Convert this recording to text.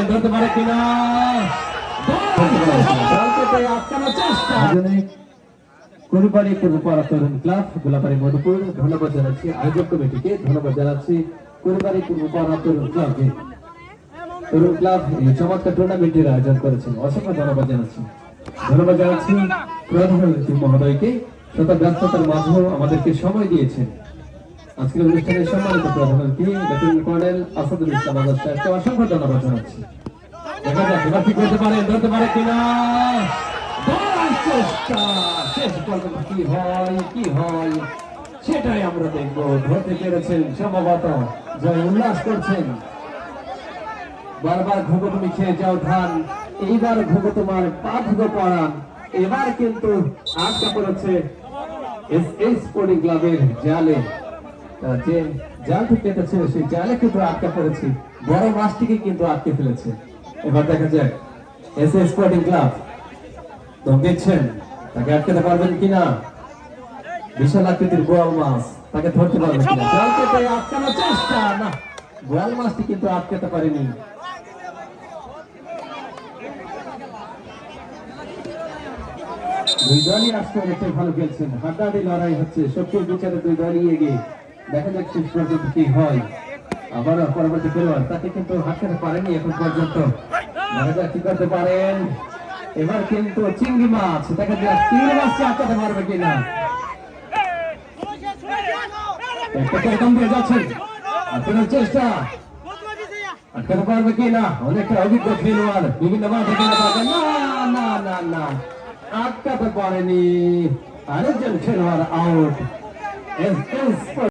ধরতে পারে কিনা কুড়িবাড়ি পূর্বপাড়া তরুণ ক্লাব গোলাপাড়ি মধুপুর। ধন্যবাদ জানাচ্ছি আয়োজক কমিটিকে, ধন্যবাদ জানাচ্ছি কুড়িবাড়ি পূর্বপাড়া তরুণ ক্লাবকে। তরুণ ক্লাব এই চমৎকার টুর্নামেন্টের আয়োজন করেছেন, অসংখ্য ধন্যবাদ জানাচ্ছি। ধন্যবাদ জানাচ্ছি প্রধান অতিথি মহোদয়কে, শত ব্যস্ততার মাঝেও আমাদেরকে সময় দিয়েছেন। আজকের অনুষ্ঠানের সম্মানিত প্রধান অতিথি লেফটেন্যান্ট কর্নেল আসাদুল ইসলাম আজাদ সাহেবকে অসংখ্য ধন্যবাদ জানাচ্ছি। দেখা যাক এবার কি করতে পারে, ধরতে পারে কিনা। চেষ্টা, শেষ পর্যন্ত কি হয় সেটাই আমরা দেখবো। ধরতে পেরেছেন, সম্ভবত জয় উল্লাস করছেন। বারবার ঘুঘু তুমি খেয়ে যাও ধান, এইবার ঘুঘু তোমার পা ধুগো পড়ান। এবার কিন্তু আটকা পড়েছে স্পোর্টিং ক্লাবের জালে। যে জালটি কেটেছে সেই জালে কিন্তু আটকা পড়েছে, বড় মাছটিকে কিন্তু আটকে ফেলেছে। এবার দেখা যাক স্পোর্টিং ক্লাব দম দিচ্ছেন, তাকে আটকাতে পারবেন কিনা। বিশাল আকৃতির গোয়াল মাছ, তাকে ধরতে পারবেন কিনা। জাল কেটে আটকানোর চেষ্টা, না, গোয়াল মাছটি কিন্তু আটকাতে পারেনি। দুই দলই আজকে অনেকটাই ভালো খেলছেন, হাড্ডাহাড্ডি লড়াই হচ্ছে, শক্তির বিচারে দুই দলই এগিয়ে। দেখা যাক শেষ পর্যন্ত কি হয়। আবার পরবর্তী খেলোয়াড় তাকে কিন্তু হাঁটতে পারেনি এখন পর্যন্ত। দেখা যাক কি করতে পারেন। এবার কিন্তু চিংড়ি মাছ, দেখা যাক চিংড়ি মাছকে আটকাতে পারবে কিনা। একটা করে দম দিয়ে যাচ্ছেন, আটকানোর চেষ্টা, আটকাতে পারবে কিনা। অনেকটা অভিজ্ঞ খেলোয়াড়, বিভিন্ন মাঠে খেলে পারবে না, না না না, আটকাতে পারেনি। আরেকজন খেলোয়াড় আউট।